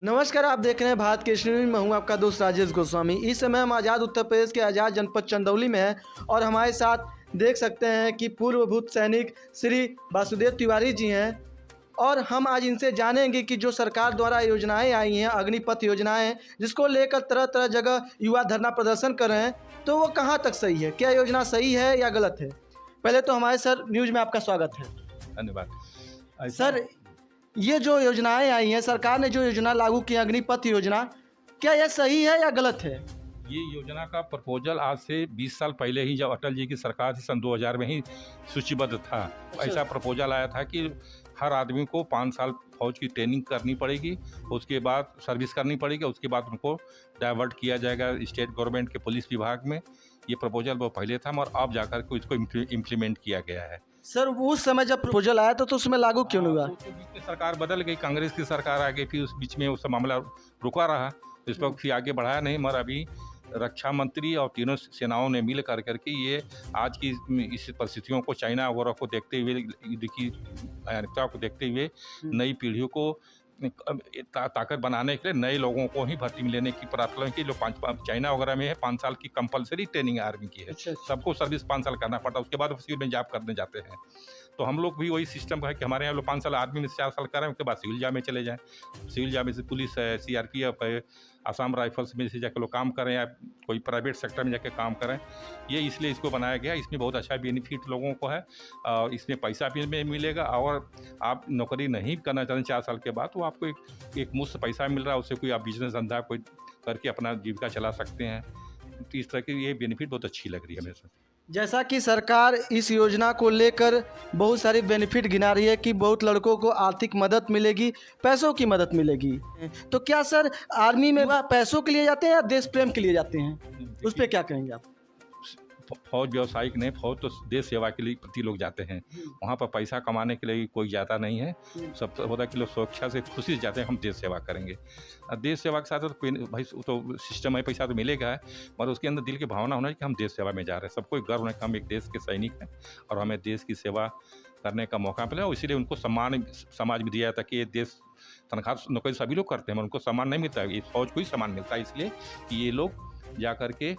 नमस्कार, आप देख रहे हैं भारत केसरी न्यूज़। मैं हूं आपका दोस्त राजेश गोस्वामी। इस समय हम आज़ाद उत्तर प्रदेश के आज़ाद जनपद चंदौली में हैं और हमारे साथ देख सकते हैं कि पूर्वभूत सैनिक श्री वासुदेव तिवारी जी हैं और हम आज इनसे जानेंगे कि जो सरकार द्वारा योजनाएं आई हैं, अग्निपथ योजनाएं, जिसको लेकर तरह तरह जगह युवा धरना प्रदर्शन कर रहे हैं, तो वो कहाँ तक सही है, क्या योजना सही है या गलत है। पहले तो हमारे सर न्यूज़ में आपका स्वागत है। धन्यवाद। ऐसा सर, ये जो योजनाएं आई हैं, सरकार ने जो योजना लागू की है, अग्निपथ योजना, क्या यह सही है या गलत है। ये योजना का प्रपोजल आज से 20 साल पहले ही जब अटल जी की सरकार थी सन 2000 में ही सूचीबद्ध था। ऐसा प्रपोजल आया था कि हर आदमी को 5 साल फौज की ट्रेनिंग करनी पड़ेगी, उसके बाद सर्विस करनी पड़ेगी, उसके बाद उनको डाइवर्ट किया जाएगा स्टेट गवर्नमेंट के पुलिस विभाग में। ये प्रपोजल वो पहले था और अब जाकर के इसको इम्प्लीमेंट किया गया है। सर, उस समय जब प्रपोजल आया था तो उसमें लागू क्यों नहीं हुआ। तो बीच में सरकार बदल गई, कांग्रेस की सरकार आ गई, फिर उस बीच में उस मामला रुका रहा, इस पर फिर आगे बढ़ाया नहीं। मगर अभी रक्षा मंत्री और तीनों सेनाओं ने मिल कर करके ये आज की इस परिस्थितियों को, चाइना वगैरह को देखते हुए, युद्ध की भयानकता को देखते हुए, नई पीढ़ियों को ताकत बनाने के लिए नए लोगों को ही भर्ती में लेने की प्रार्थना की। लोग चाइना वगैरह में है 5 साल की कंपलसरी ट्रेनिंग आर्मी की है। अच्छा। सबको सर्विस 5 साल करना पड़ता है, उसके बाद सिविल में जॉब करने जाते हैं। तो हम लोग भी वही सिस्टम है कि हमारे यहाँ लोग 5 साल आर्मी में 4 साल कर रहे हैं, उसके बाद सिविल जॉब में चले जाएँ। सिविल जॉब में से पुलिस है, CRPF है, आसाम राइफल्स में से जाकर लोग काम करें या कोई प्राइवेट सेक्टर में जाकर काम करें। ये इसलिए इसको बनाया गया, इसमें बहुत अच्छा बेनिफिट लोगों को है और इसमें पैसा भी मिलेगा। और आप नौकरी नहीं करना चाहते 4 साल के बाद, तो आपको एक मुश्त पैसा मिल रहा है, उससे कोई आप बिजनेस धंधा कोई करके अपना जीविका चला सकते हैं। तो इस तरह की ये बेनिफिट बहुत अच्छी लग रही है हमें। जैसा कि सरकार इस योजना को लेकर बहुत सारी बेनिफिट गिना रही है कि बहुत लड़कों को आर्थिक मदद मिलेगी, पैसों की मदद मिलेगी, तो क्या सर आर्मी में वह पैसों के लिए जाते हैं या देश प्रेम के लिए जाते हैं, उस पर क्या कहेंगे आप। फौज व्यावसायिक नहीं, फौज तो देश सेवा के लिए प्रति लोग जाते हैं। वहाँ पर पैसा कमाने के लिए कोई जाता नहीं है। सब होता है कि लोग सुरक्षा से खुशी से जाते हैं, हम देश सेवा करेंगे। देश सेवा के साथ तो कोई भाई तो सिस्टम है, पैसा तो मिलेगा है, मगर उसके अंदर दिल की भावना होना है कि हम देश सेवा में जा रहे हैं। सबको गर्व है कि हम एक देश के सैनिक हैं और हमें देश की सेवा करने का मौका मिला, और इसीलिए उनको सम्मान समाज में दिया जाता है कि ये देश तनख्वाह नौकरी सभी लोग करते हैं, मगर उनको सम्मान नहीं मिलता है, ये फौज को ही सम्मान मिलता है, इसलिए कि ये लोग जा करके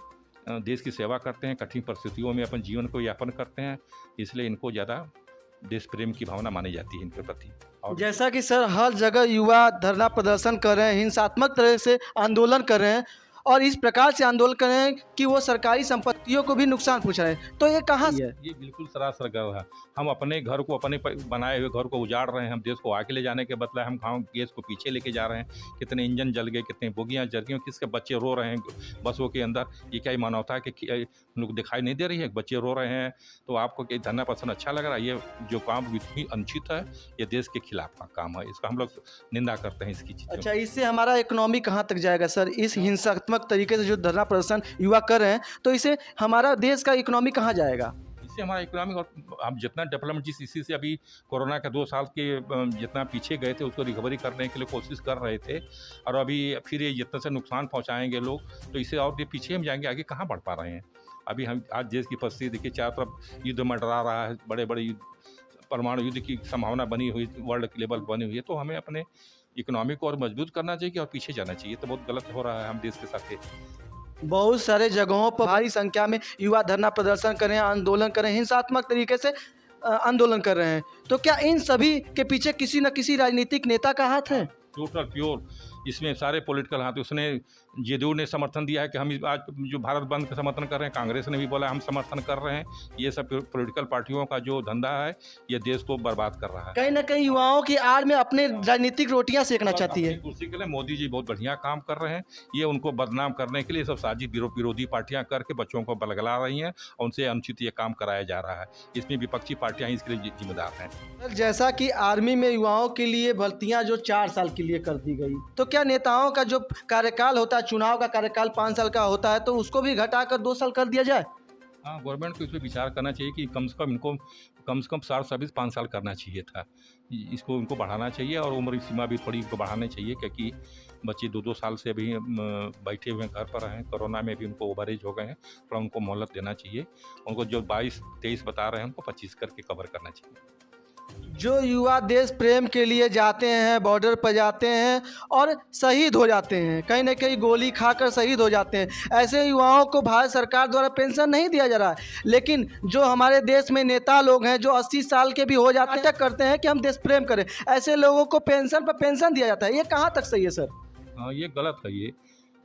देश की सेवा करते हैं, कठिन परिस्थितियों में अपन जीवन को यापन करते हैं, इसलिए इनको ज़्यादा देश प्रेम की भावना मानी जाती है इनके प्रति। और जैसा कि सर हर जगह युवा धरना प्रदर्शन कर रहे हैं, हिंसात्मक तरह से आंदोलन कर रहे हैं और इस प्रकार से आंदोलन कर रहे हैं कि वो सरकारी संपत्तियों को भी नुकसान पहुंचा रहे हैं, तो ये कहाँ से है। ये बिल्कुल सरासर गर्व है। हम अपने घर को, अपने बनाए हुए घर को उजाड़ रहे हैं, हम देश को आगे ले जाने के बदले हम गाँव देश को पीछे लेके जा रहे हैं। कितने इंजन जल गए, कितने बोगियाँ जल गई, किसके बच्चे रो रहे हैं बसों के अंदर। ये क्या मानवता है कि लोग दिखाई नहीं दे रही है, बच्चे रो रहे हैं। तो आपको क्या धरना प्रदर्शन अच्छा लग रहा है। ये जो काम भी अनुचित है, ये देश के खिलाफ का काम है, इसका हम लोग निंदा करते हैं इसकी चीज़। अच्छा, इससे हमारा इकोनॉमी कहाँ तक जाएगा सर, इस हिंसात्मक तरीके से जो धरना प्रदर्शन युवा कर रहे हैं, तो इससे हमारा देश का इकोनॉमी कहाँ जाएगा। इससे हमारा इकोनॉमिक और हम जितना डेवलपमेंट जिस इसी से अभी कोरोना के 2 साल के जितना पीछे गए थे, उसको रिकवरी करने के लिए कोशिश कर रहे थे, और अभी फिर ये जितना से नुकसान पहुंचाएंगे लोग, तो इससे और ये पीछे हम जाएंगे, आगे कहाँ बढ़ पा रहे हैं। अभी हम आज देश की परिस्थिति देखिए, चारों तरफ युद्ध मंडरा रहा है, बड़े बड़े युद्ध, परमाणु युद्ध की संभावना बनी हुई, वर्ल्ड की लेवल बनी हुई है। तो हमें अपने इकोनॉमी को और मजबूत करना चाहिए और पीछे जाना चाहिए, तो बहुत गलत हो रहा है हम देश के साथ। बहुत सारे जगहों पर भारी संख्या में युवा धरना प्रदर्शन कर रहे हैं, आंदोलन कर रहे हैं, हिंसात्मक तरीके से आंदोलन कर रहे हैं, तो क्या इन सभी के पीछे किसी न किसी राजनीतिक नेता का हाथ है। टोटल प्योर इसमें सारे पॉलिटिकल हाथ। उसने JDU ने समर्थन दिया है कि हम आज जो भारत बंद का समर्थन कर रहे हैं, कांग्रेस ने भी बोला हम समर्थन कर रहे हैं। ये सब पॉलिटिकल पार्टियों का जो धंधा है, ये देश को बर्बाद कर रहा है। कहीं ना कहीं युवाओं की आड़ में अपने राजनीतिक रोटियां सेकना चाहती है। उसी के लिए मोदी जी बहुत बढ़िया काम कर रहे हैं। ये उनको बदनाम करने के लिए सब साजिश विरोधी पार्टियां करके बच्चों को बलगला रही हैं और उनसे अनुचित ये काम कराया जा रहा है। इसमें विपक्षी पार्टियां इसके लिए जिम्मेदार हैं। सर, जैसा कि आर्मी में युवाओं के लिए भर्तियां जो 4 साल के लिए कर दी गई, तो क्या नेताओं का जो कार्यकाल होता है, चुनाव का कार्यकाल 5 साल का होता है, तो उसको भी घटाकर 2 साल कर दिया जाए। हाँ, गवर्नमेंट को इस पर विचार करना चाहिए कि कम से कम इनको कम से कम 60 सर्विस 5 साल करना चाहिए था। इसको उनको बढ़ाना चाहिए और उम्र सीमा भी थोड़ी इनको बढ़ानी चाहिए, क्योंकि बच्चे 2-2 साल से अभी बैठे हुए हैं, घर पर हैं, कोरोना में भी उनको ओवरेज हो गए हैं, थोड़ा उनको मोहलत देना चाहिए। उनको जो 22-23 बता रहे हैं, उनको 25 करके कवर करना चाहिए। जो युवा देश प्रेम के लिए जाते हैं, बॉर्डर पर जाते हैं और शहीद हो जाते हैं, कहीं ना कहीं गोली खाकर शहीद हो जाते हैं, ऐसे युवाओं को भारत सरकार द्वारा पेंशन नहीं दिया जा रहा है। लेकिन जो हमारे देश में नेता लोग हैं जो 80 साल के भी हो जाते हैं, नाटक करते हैं कि हम देश प्रेम करें, ऐसे लोगों को पेंशन पर पेंशन दिया जाता है। ये कहाँ तक सही है सर? हाँ, ये गलत है। ये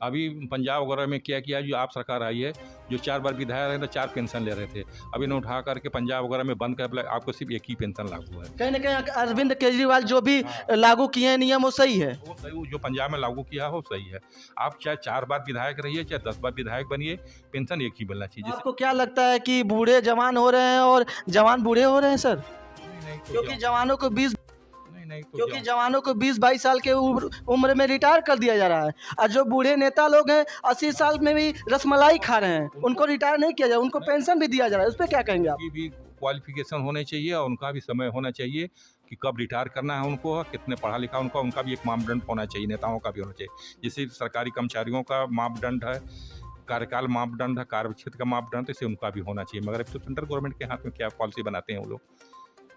अभी पंजाब वगैरह में क्या किया, जो आप सरकार आई है, जो 4 बार विधायक रहे तो 4 पेंशन ले रहे थे, अब इन्हें उठा करके पंजाब वगैरह में बंद कर, आपको सिर्फ एक ही पेंशन लागू है। कहीं ना कहीं अरविंद केजरीवाल जो भी लागू किए हैं नियम, वो सही है। वो सही, वो जो पंजाब में लागू किया हो सही है। आप चाहे 4 बार विधायक रहिए, चाहे 10 बार विधायक बनिए, पेंशन एक ही मिलना चाहिए। आपको क्या लगता है कि बूढ़े जवान हो रहे हैं और जवान बूढ़े हो रहे हैं सर? नहीं, तो क्योंकि जवानों को 20 नहीं तो क्योंकि जवानों को 20-22 साल के उम्र में रिटायर कर दिया जा रहा है, और जो बूढ़े नेता लोग हैं 80 साल में भी रसमलाई खा रहे हैं, उनको रिटायर नहीं किया जा रहा, उनको पेंशन भी दिया जा रहा है। उस पर क्या कहेंगे आप? उनकी भी क्वालिफिकेशन होने चाहिए और उनका भी समय होना चाहिए कि कब रिटायर करना है उनको, कितने पढ़ा लिखा उनका भी एक मापदंड होना चाहिए, नेताओं का भी होना चाहिए। जैसे सरकारी कर्मचारियों का मापदंड है, कार्यकाल मापदंड है, कार्य क्षेत्र का मापदंड, इसे उनका भी होना चाहिए। मगर अब तो सेंट्रल गवर्नमेंट के हाथ में क्या पॉलिसी बनाते हैं वो लोग।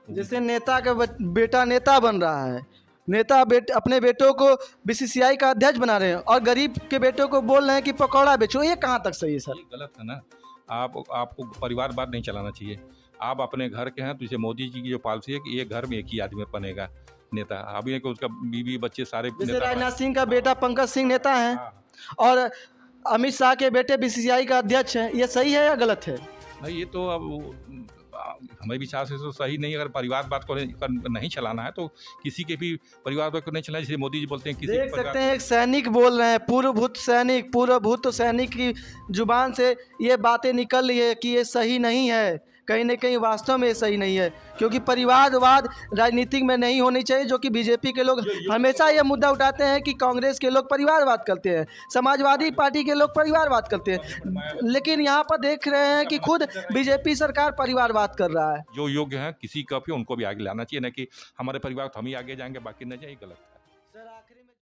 जैसे नेता का बेटा नेता बन रहा है, नेता अपने बेटों को बीसीसीआई का अध्यक्ष बना रहे हैं और गरीब के बेटों को बोल रहे हैं कि पकौड़ा बेचो, ये कहाँ तक सही है सर? ये गलत है ना। आपको परिवारवाद नहीं चलाना चाहिए। आप अपने घर के हैं, तो जैसे मोदी जी की जो पॉलिसी है कि एक घर में एक ही आदमी बनेगा नेता। अभी है कि उसका बीवी बच्चे सारे जैसे नेता राजनाथ सिंह का बेटा पंकज सिंह नेता है हाँ। और अमित शाह के बेटे बीसीसीआई का अध्यक्ष हैं, ये सही है या गलत है? नहीं, ये तो अब हमारे विचार से तो सही नहीं। अगर परिवारवाद को नहीं चलाना है तो किसी के भी परिवारवाद को नहीं चलाना। जैसे मोदी जी बोलते हैं, किसी देख सकते हैं एक सैनिक बोल रहे हैं, पूर्वभूत सैनिक की जुबान से ये बातें निकल रही है कि ये सही नहीं है। कहीं ना कहीं वास्तव में ये सही नहीं है, क्योंकि परिवारवाद राजनीतिक में नहीं होनी चाहिए, जो कि बीजेपी के लोग हमेशा ये मुद्दा उठाते हैं कि कांग्रेस के लोग परिवारवाद करते हैं, समाजवादी पार्टी के लोग परिवारवाद करते हैं, लेकिन यहाँ पर देख रहे हैं कि खुद बीजेपी सरकार परिवारवाद कर रहा है। जो योग्य हैं किसी का भी उनको भी आगे लाना चाहिए, ना कि हमारे परिवार तो हम ही आगे जाएंगे बाकी न जाए, गलत है।